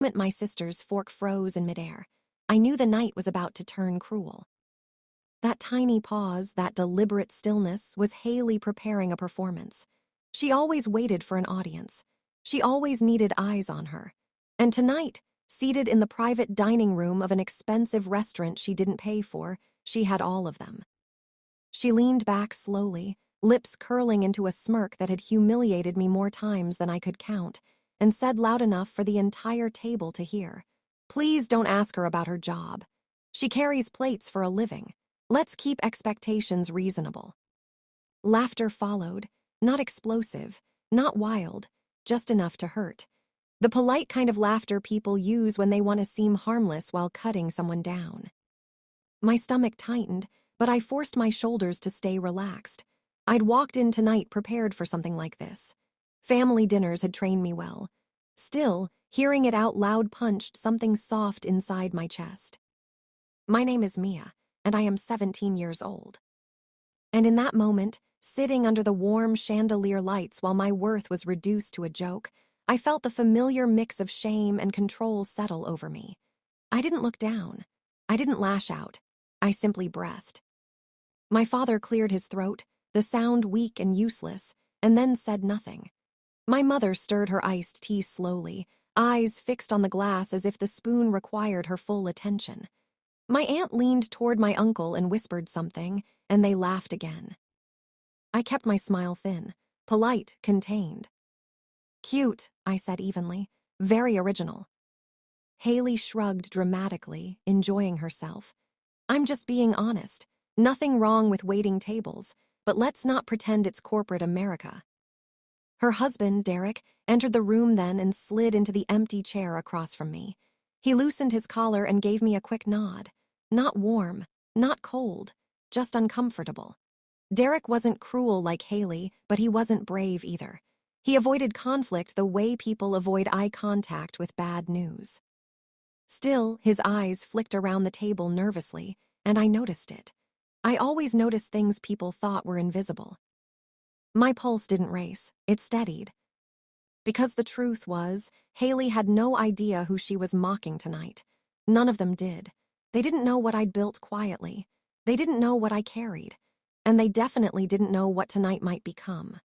moment my sister's fork froze in midair, I knew the night was about to turn cruel. That tiny pause, that deliberate stillness, was Haley preparing a performance. She always waited for an audience. She always needed eyes on her. And tonight, seated in the private dining room of an expensive restaurant she didn't pay for, she had all of them. She leaned back slowly, lips curling into a smirk that had humiliated me more times than I could count, and said loud enough for the entire table to hear, "Please don't ask her about her job. She carries plates for a living. Let's keep expectations reasonable." Laughter followed, not explosive, not wild, just enough to hurt. The polite kind of laughter people use when they want to seem harmless while cutting someone down. My stomach tightened, but I forced my shoulders to stay relaxed. I'd walked in tonight prepared for something like this. Family dinners had trained me well. Still, hearing it out loud punched something soft inside my chest. My name is Mia, and I am 17 years old. And in that moment, sitting under the warm chandelier lights while my worth was reduced to a joke, I felt the familiar mix of shame and control settle over me. I didn't look down. I didn't lash out. I simply breathed. My father cleared his throat, the sound weak and useless, and then said nothing. My mother stirred her iced tea slowly, eyes fixed on the glass as if the spoon required her full attention. My aunt leaned toward my uncle and whispered something, and they laughed again. I kept my smile thin, polite, contained. "Cute," I said evenly. "Very original." Haley shrugged dramatically, enjoying herself. "I'm just being honest. Nothing wrong with waiting tables, but let's not pretend it's corporate America." Her husband, Derek, entered the room then and slid into the empty chair across from me. He loosened his collar and gave me a quick nod. Not warm, not cold, just uncomfortable. Derek wasn't cruel like Haley, but he wasn't brave either. He avoided conflict the way people avoid eye contact with bad news. Still, his eyes flicked around the table nervously, and I noticed it. I always noticed things people thought were invisible. My pulse didn't race, it steadied. Because the truth was, Haley had no idea who she was mocking tonight. None of them did. They didn't know what I'd built quietly. They didn't know what I carried. And they definitely didn't know what tonight might become.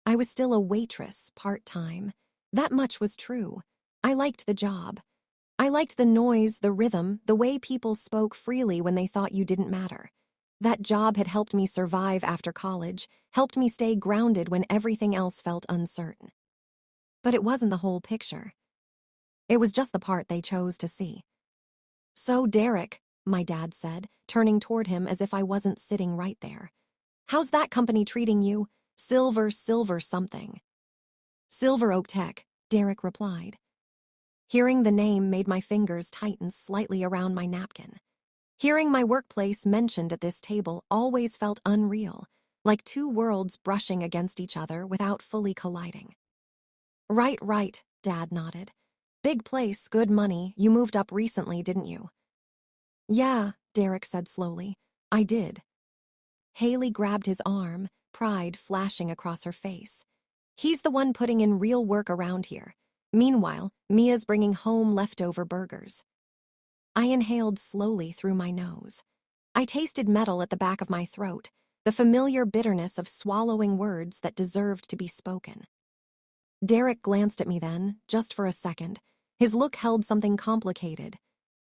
I was still a waitress, part-time. That much was true. I liked the job. I liked the noise, the rhythm, the way people spoke freely when they thought you didn't matter. That job had helped me survive after college, helped me stay grounded when everything else felt uncertain. But it wasn't the whole picture. It was just the part they chose to see. "So, Derek," my dad said, turning toward him as if I wasn't sitting right there. "How's that company treating you? Silver something." "Silver Oak Tech," Derek replied. Hearing the name made my fingers tighten slightly around my napkin. Hearing my workplace mentioned at this table always felt unreal, like two worlds brushing against each other without fully colliding. Right, Dad nodded. "Big place, good money. You moved up recently, didn't you?" "Yeah," Derek said slowly. "I did." Haley grabbed his arm, pride flashing across her face. "He's the one putting in real work around here. Meanwhile, Mia's bringing home leftover burgers." I inhaled slowly through my nose. I tasted metal at the back of my throat, the familiar bitterness of swallowing words that deserved to be spoken. Derek glanced at me then, just for a second. His look held something complicated.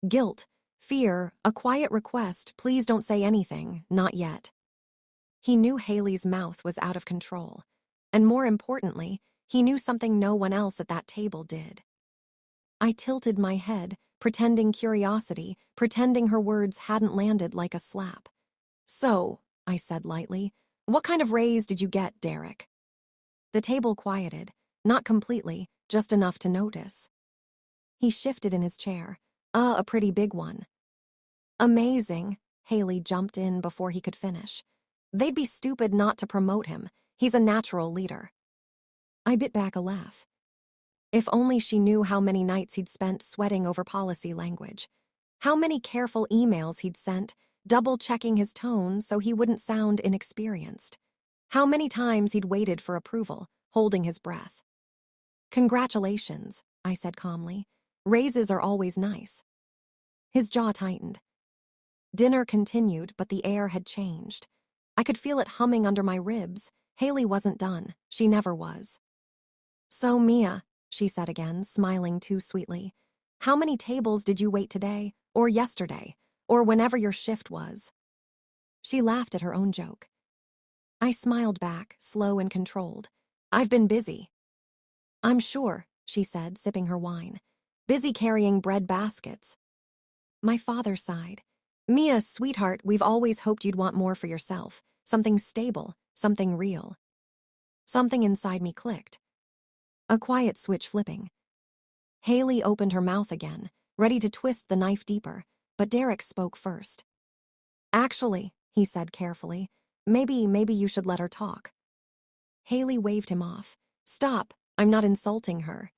Guilt, fear, a quiet request, "Please don't say anything, not yet." He knew Haley's mouth was out of control. And more importantly, he knew something no one else at that table did. I tilted my head, pretending curiosity, pretending her words hadn't landed like a slap. "So," I said lightly, "what kind of raise did you get, Derek?" The table quieted, not completely, just enough to notice. He shifted in his chair. A pretty big one." "Amazing," Haley jumped in before he could finish. "They'd be stupid not to promote him. He's a natural leader." I bit back a laugh. If only she knew how many nights he'd spent sweating over policy language. How many careful emails he'd sent, double-checking his tone so he wouldn't sound inexperienced. How many times he'd waited for approval, holding his breath. "Congratulations," I said calmly. Raises are always nice. His jaw tightened. Dinner continued, but the air had changed. I could feel it humming under my ribs. Haley wasn't done. She never was. "So, Mia," she said again, smiling too sweetly, "how many tables did you wait today, or yesterday, or whenever your shift was?" She laughed at her own joke. I smiled back, slow and controlled. "I've been busy." "I'm sure," she said, sipping her wine. "Busy carrying bread baskets." My father sighed. "Mia, sweetheart, we've always hoped you'd want more for yourself. Something stable, something real." Something inside me clicked. A quiet switch flipping. Haley opened her mouth again, ready to twist the knife deeper, but Derek spoke first. "Actually," he said carefully, maybe you should let her talk." Haley waved him off. "Stop, I'm not insulting her."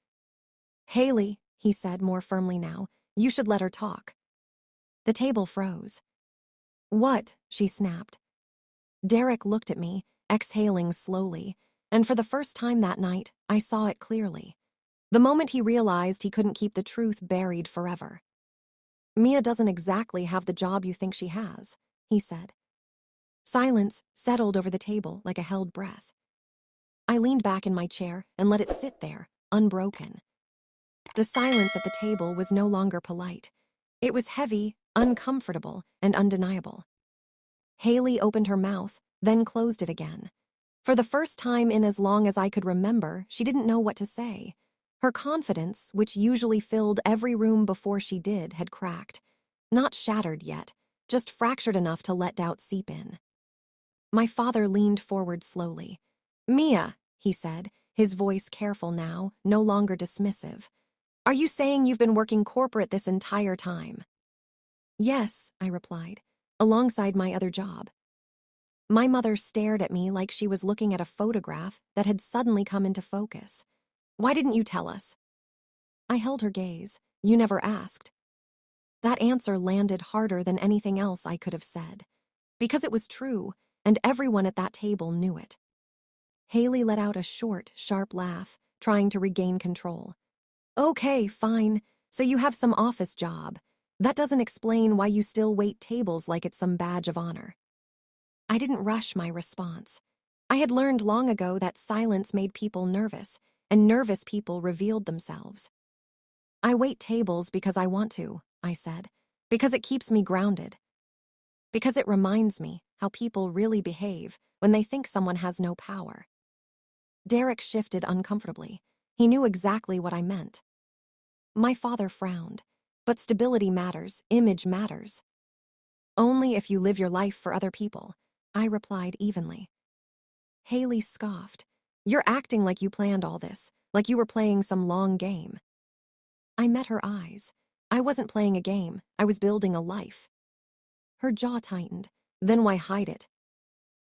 "Haley," he said more firmly now, "you should let her talk." The table froze. "What?" she snapped. Derek looked at me, exhaling slowly, and for the first time that night, I saw it clearly. The moment he realized he couldn't keep the truth buried forever. "Mia doesn't exactly have the job you think she has," he said. Silence settled over the table like a held breath. I leaned back in my chair and let it sit there, unbroken. The silence at the table was no longer polite. It was heavy, uncomfortable, and undeniable. Haley opened her mouth, then closed it again. For the first time in as long as I could remember, she didn't know what to say. Her confidence, which usually filled every room before she did, had cracked. Not shattered yet, just fractured enough to let doubt seep in. My father leaned forward slowly. "Mia," he said, his voice careful now, no longer dismissive. "Are you saying you've been working corporate this entire time?" "Yes," I replied, "alongside my other job." My mother stared at me like she was looking at a photograph that had suddenly come into focus. "Why didn't you tell us?" I held her gaze. "You never asked." That answer landed harder than anything else I could have said. Because it was true, and everyone at that table knew it. Haley let out a short, sharp laugh, trying to regain control. "Okay, fine. So you have some office job. That doesn't explain why you still wait tables like it's some badge of honor." I didn't rush my response. I had learned long ago that silence made people nervous, and nervous people revealed themselves. "I wait tables because I want to," I said, "because it keeps me grounded. Because it reminds me how people really behave when they think someone has no power." Derek shifted uncomfortably. He knew exactly what I meant. My father frowned. "But stability matters, image matters." "Only if you live your life for other people," I replied evenly. Haley scoffed. "You're acting like you planned all this, like you were playing some long game." I met her eyes. I wasn't playing a game, I was building a life. Her jaw tightened. "Then why hide it?"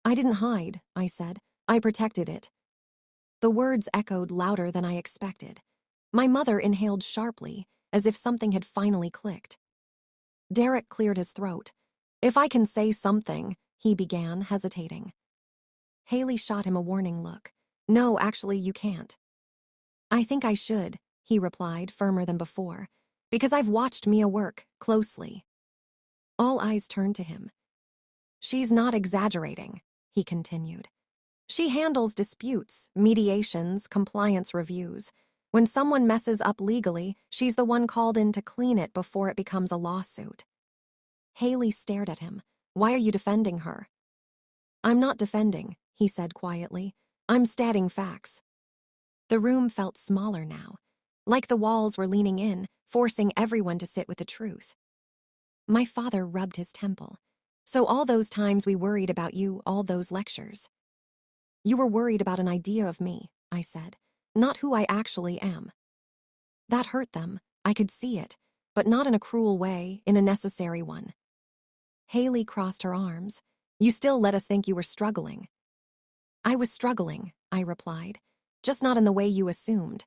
"I didn't hide," I said. "I protected it." The words echoed louder than I expected. My mother inhaled sharply, as if something had finally clicked. Derek cleared his throat. "If I can say something," he began, hesitating. Haley shot him a warning look. "No, actually, you can't." "I think I should," he replied, firmer than before, "because I've watched Mia work, closely." All eyes turned to him. "She's not exaggerating," he continued. "She handles disputes, mediations, compliance reviews. When someone messes up legally, she's the one called in to clean it before it becomes a lawsuit." Haley stared at him. "Why are you defending her?" "I'm not defending," he said quietly. "I'm stating facts." The room felt smaller now, like the walls were leaning in, forcing everyone to sit with the truth. My father rubbed his temple. "So all those times we worried about you, all those lectures." "You were worried about an idea of me," I said, "not who I actually am." That hurt them. I could see it, but not in a cruel way, in a necessary one. Haley crossed her arms. "You still let us think you were struggling." "I was struggling," I replied, "just not in the way you assumed."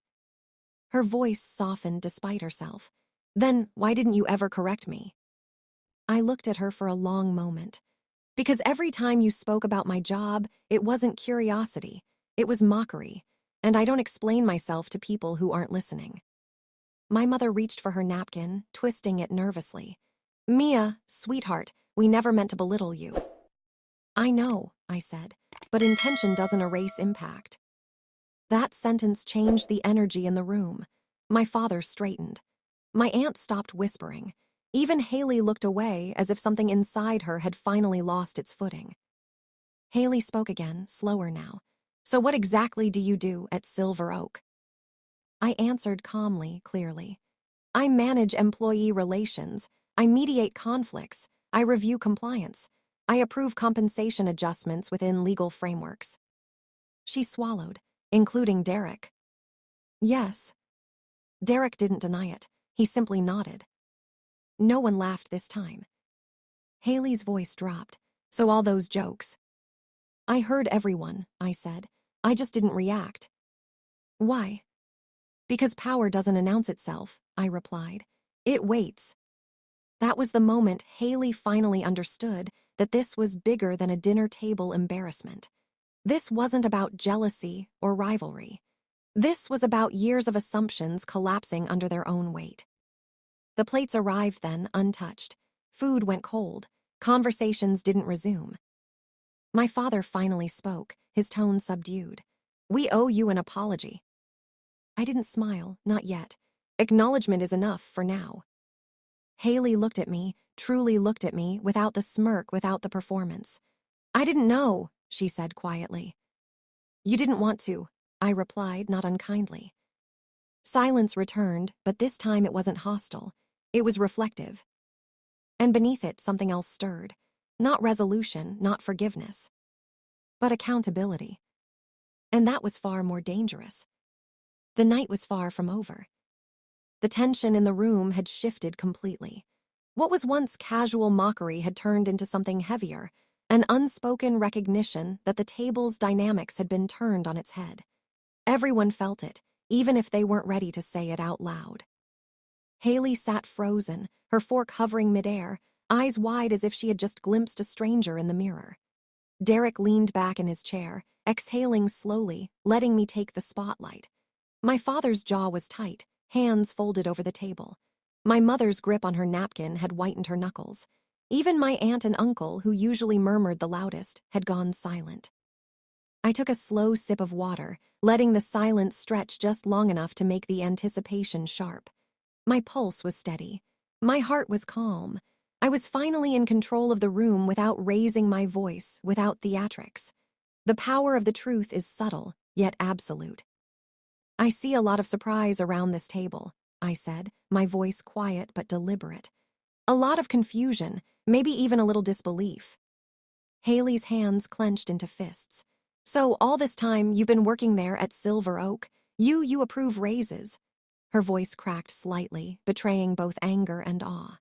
Her voice softened despite herself. "Then why didn't you ever correct me?" I looked at her for a long moment. "Because every time you spoke about my job, it wasn't curiosity, it was mockery, and I don't explain myself to people who aren't listening." My mother reached for her napkin, twisting it nervously. Mia, sweetheart, we never meant to belittle you. I know, I said, but intention doesn't erase impact. That sentence changed the energy in the room. My father straightened. My aunt stopped whispering. Even Haley looked away as if something inside her had finally lost its footing. Haley spoke again, slower now. So what exactly do you do at Silver Oak? I answered calmly, clearly. I manage employee relations. I mediate conflicts. I review compliance. I approve compensation adjustments within legal frameworks. She swallowed, including Derek. Yes. Derek didn't deny it. He simply nodded. No one laughed this time. Haley's voice dropped. So all those jokes. I heard everyone, I said. I just didn't react. Why? Because power doesn't announce itself, I replied. It waits. That was the moment Haley finally understood that this was bigger than a dinner table embarrassment. This wasn't about jealousy or rivalry. This was about years of assumptions collapsing under their own weight. The plates arrived then, untouched. Food went cold. Conversations didn't resume. My father finally spoke, his tone subdued. We owe you an apology. I didn't smile, not yet. Acknowledgement is enough for now. Haley looked at me, truly looked at me, without the smirk, without the performance. I didn't know, she said quietly. You didn't want to, I replied, not unkindly. Silence returned, but this time it wasn't hostile. It was reflective. And beneath it, something else stirred. Not resolution, not forgiveness, but accountability. And that was far more dangerous. The night was far from over. The tension in the room had shifted completely. What was once casual mockery had turned into something heavier, an unspoken recognition that the table's dynamics had been turned on its head. Everyone felt it, even if they weren't ready to say it out loud. Haley sat frozen, her fork hovering midair, eyes wide as if she had just glimpsed a stranger in the mirror. Derek leaned back in his chair, exhaling slowly, letting me take the spotlight. My father's jaw was tight, hands folded over the table. My mother's grip on her napkin had whitened her knuckles. Even my aunt and uncle, who usually murmured the loudest, had gone silent. I took a slow sip of water, letting the silence stretch just long enough to make the anticipation sharp. My pulse was steady. My heart was calm. I was finally in control of the room without raising my voice, without theatrics. The power of the truth is subtle, yet absolute. I see a lot of surprise around this table, I said, my voice quiet but deliberate. A lot of confusion, maybe even a little disbelief. Haley's hands clenched into fists. So all this time you've been working there at Silver Oak? You approve raises. Her voice cracked slightly, betraying both anger and awe.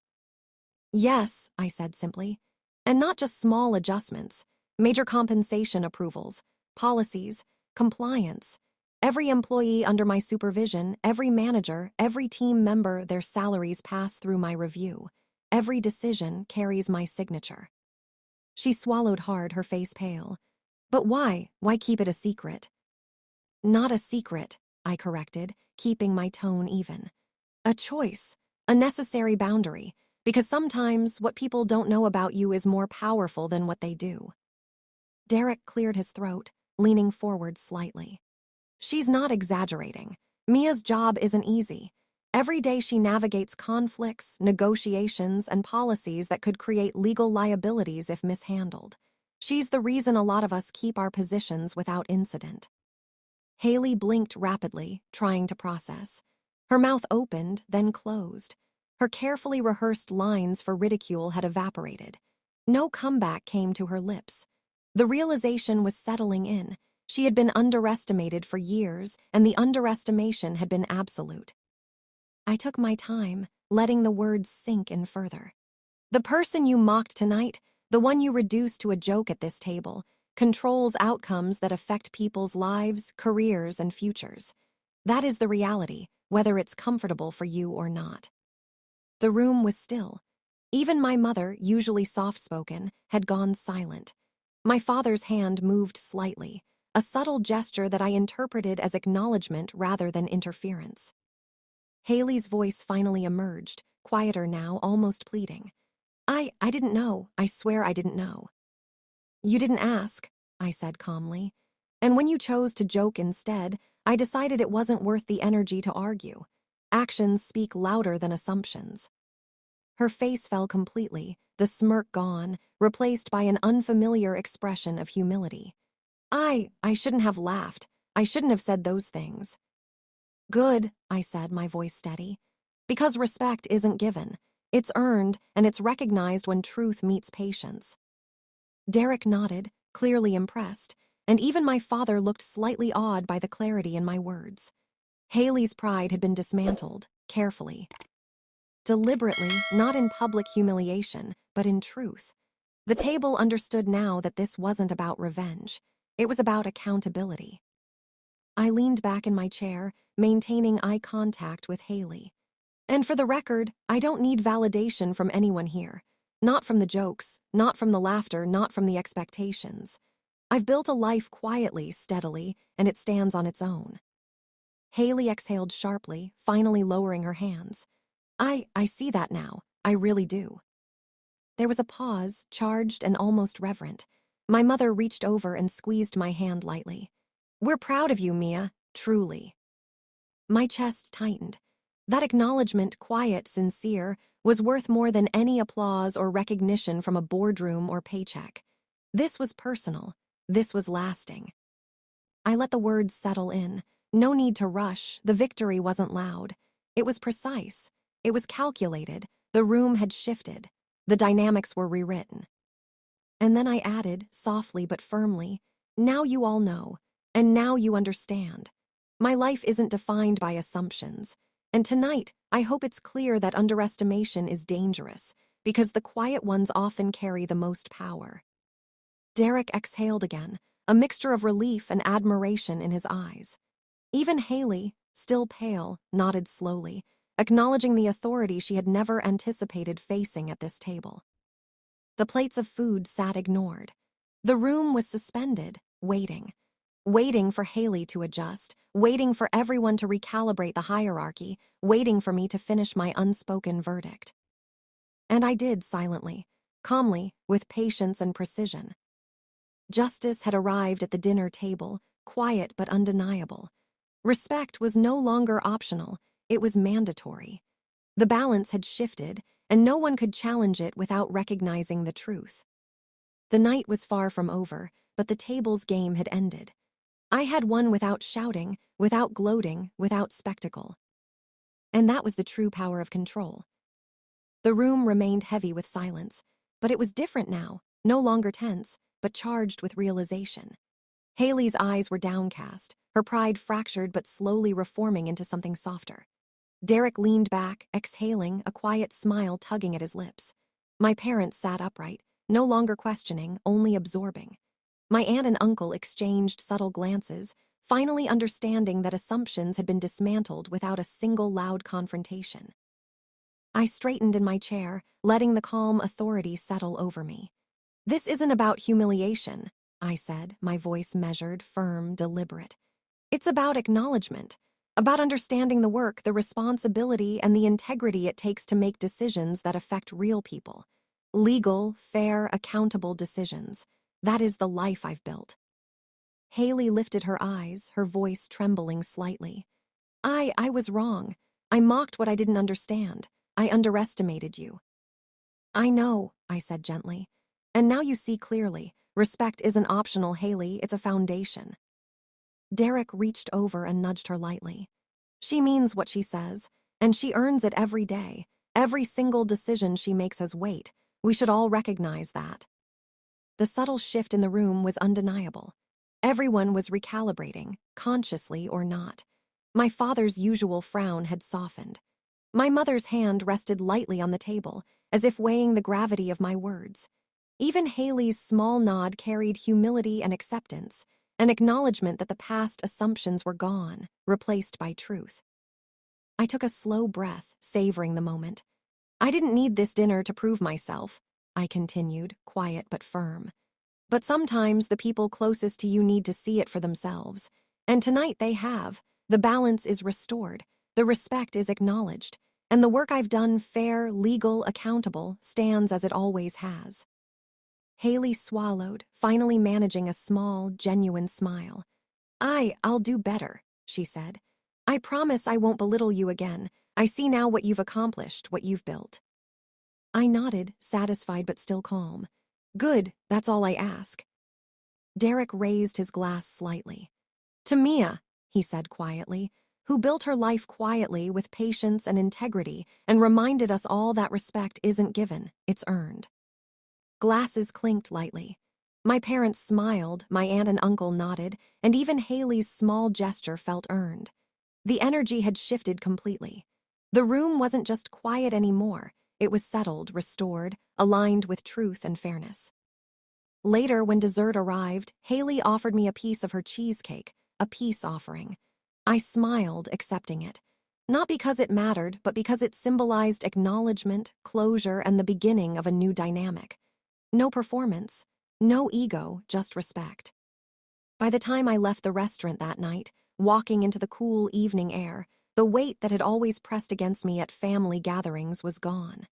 Yes, I said simply. And not just small adjustments. Major compensation approvals, policies, compliance. Every employee under my supervision, every manager, every team member, their salaries pass through my review. Every decision carries my signature. She swallowed hard, her face pale. But why? Why keep it a secret? Not a secret, I corrected, keeping my tone even. A choice, a necessary boundary, because sometimes what people don't know about you is more powerful than what they do. Derek cleared his throat, leaning forward slightly. She's not exaggerating. Mia's job isn't easy. Every day she navigates conflicts, negotiations, and policies that could create legal liabilities if mishandled. She's the reason a lot of us keep our positions without incident. Haley blinked rapidly, trying to process. Her mouth opened, then closed. Her carefully rehearsed lines for ridicule had evaporated. No comeback came to her lips. The realization was settling in. She had been underestimated for years, and the underestimation had been absolute. I took my time, letting the words sink in further. The person you mocked tonight, the one you reduced to a joke at this table, controls outcomes that affect people's lives, careers, and futures. That is the reality, whether it's comfortable for you or not. The room was still. Even my mother, usually soft-spoken, had gone silent. My father's hand moved slightly, a subtle gesture that I interpreted as acknowledgement rather than interference. Haley's voice finally emerged, quieter now, almost pleading. I didn't know. I swear I didn't know. You didn't ask, I said calmly. And when you chose to joke instead, I decided it wasn't worth the energy to argue. Actions speak louder than assumptions. Her face fell completely, the smirk gone, replaced by an unfamiliar expression of humility. I shouldn't have laughed. I shouldn't have said those things. Good, I said, my voice steady. Because respect isn't given. It's earned, and it's recognized when truth meets patience. Derek nodded, clearly impressed, and even my father looked slightly awed by the clarity in my words. Haley's pride had been dismantled, carefully. Deliberately, not in public humiliation, but in truth. The table understood now that this wasn't about revenge. It was about accountability. I leaned back in my chair, maintaining eye contact with Haley. And for the record, I don't need validation from anyone here. Not from the jokes, not from the laughter, not from the expectations. I've built a life quietly, steadily, and it stands on its own. Haley exhaled sharply, finally lowering her hands. I see that now. I really do. There was a pause, charged and almost reverent. My mother reached over and squeezed my hand lightly. We're proud of you, Mia, truly. My chest tightened. That acknowledgement, quiet, sincere, was worth more than any applause or recognition from a boardroom or paycheck. This was personal. This was lasting. I let the words settle in. No need to rush. The victory wasn't loud. It was precise. It was calculated. The room had shifted. The dynamics were rewritten. And then I added, softly but firmly, now you all know, and now you understand. My life isn't defined by assumptions. And tonight, I hope it's clear that underestimation is dangerous, because the quiet ones often carry the most power. Derek exhaled again, a mixture of relief and admiration in his eyes. Even Haley, still pale, nodded slowly, acknowledging the authority she had never anticipated facing at this table. The plates of food sat ignored. The room was suspended, waiting for Haley to adjust, waiting for everyone to recalibrate the hierarchy, waiting for me to finish my unspoken verdict. And I did silently, calmly, with patience and precision. Justice had arrived at the dinner table, quiet but undeniable. Respect was no longer optional, it was mandatory. The balance had shifted, and no one could challenge it without recognizing the truth. The night was far from over, but the table's game had ended. I had won without shouting, without gloating, without spectacle. And that was the true power of control. The room remained heavy with silence, but it was different now, no longer tense, but charged with realization. Haley's eyes were downcast, her pride fractured but slowly reforming into something softer. Derek leaned back, exhaling, a quiet smile tugging at his lips. My parents sat upright, no longer questioning, only absorbing. My aunt and uncle exchanged subtle glances, finally understanding that assumptions had been dismantled without a single loud confrontation. I straightened in my chair, letting the calm authority settle over me. This isn't about humiliation, I said, my voice measured, firm, deliberate. It's about acknowledgement, about understanding the work, the responsibility, and the integrity it takes to make decisions that affect real people. Legal, fair, accountable decisions. That is the life I've built. Haley lifted her eyes, her voice trembling slightly. I was wrong. I mocked what I didn't understand. I underestimated you. I know, I said gently. And now you see clearly. Respect isn't optional, Haley, it's a foundation. Derek reached over and nudged her lightly. She means what she says, and she earns it every day. Every single decision she makes has weight. We should all recognize that. The subtle shift in the room was undeniable. Everyone was recalibrating, consciously or not. My father's usual frown had softened. My mother's hand rested lightly on the table, as if weighing the gravity of my words. Even Haley's small nod carried humility and acceptance, an acknowledgement that the past assumptions were gone, replaced by truth. I took a slow breath, savoring the moment. I didn't need this dinner to prove myself, I continued, quiet but firm. But sometimes the people closest to you need to see it for themselves. And tonight they have. The balance is restored. The respect is acknowledged, and the work I've done, fair, legal, accountable, stands as it always has. Haley swallowed, finally managing a small, genuine smile. I'll do better, she said. I promise I won't belittle you again. I see now what you've accomplished, what you've built. I nodded, satisfied but still calm. Good, that's all I ask. Derek raised his glass slightly. To Mia, he said quietly, who built her life quietly with patience and integrity and reminded us all that respect isn't given, it's earned. Glasses clinked lightly. My parents smiled, my aunt and uncle nodded, and even Haley's small gesture felt earned. The energy had shifted completely. The room wasn't just quiet anymore. It was settled, restored, aligned with truth and fairness. Later, when dessert arrived, Haley offered me a piece of her cheesecake, a peace offering. I smiled, accepting it. Not because it mattered, but because it symbolized acknowledgement, closure, and the beginning of a new dynamic. No performance, no ego, just respect. By the time I left the restaurant that night, walking into the cool evening air, the weight that had always pressed against me at family gatherings was gone.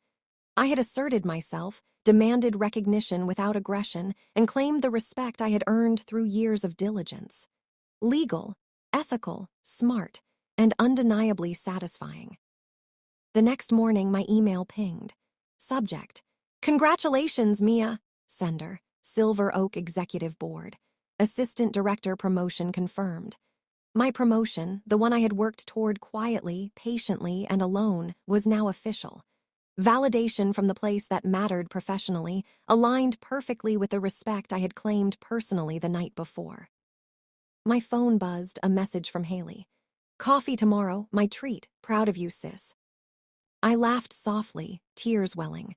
I had asserted myself, demanded recognition without aggression, and claimed the respect I had earned through years of diligence. Legal, ethical, smart, and undeniably satisfying. The next morning, my email pinged. Subject: Congratulations, Mia. Sender: Silver Oak Executive Board. Assistant Director promotion confirmed. My promotion, the one I had worked toward quietly, patiently, and alone, was now official. Validation from the place that mattered professionally, aligned perfectly with the respect I had claimed personally the night before. My phone buzzed, a message from Haley. Coffee tomorrow, my treat, proud of you, sis. I laughed softly, tears welling.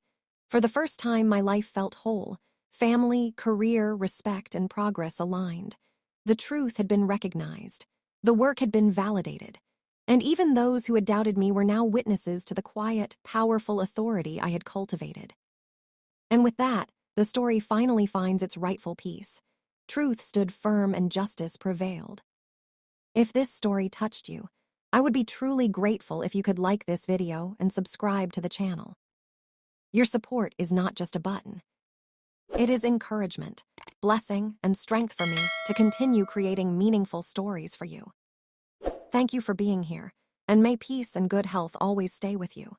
For the first time, my life felt whole. Family, career, respect, and progress aligned. The truth had been recognized. The work had been validated. And even those who had doubted me were now witnesses to the quiet, powerful authority I had cultivated. And with that, the story finally finds its rightful piece. Truth stood firm and justice prevailed. If this story touched you, I would be truly grateful if you could like this video and subscribe to the channel. Your support is not just a button. It is encouragement, blessing, and strength for me to continue creating meaningful stories for you. Thank you for being here, and may peace and good health always stay with you.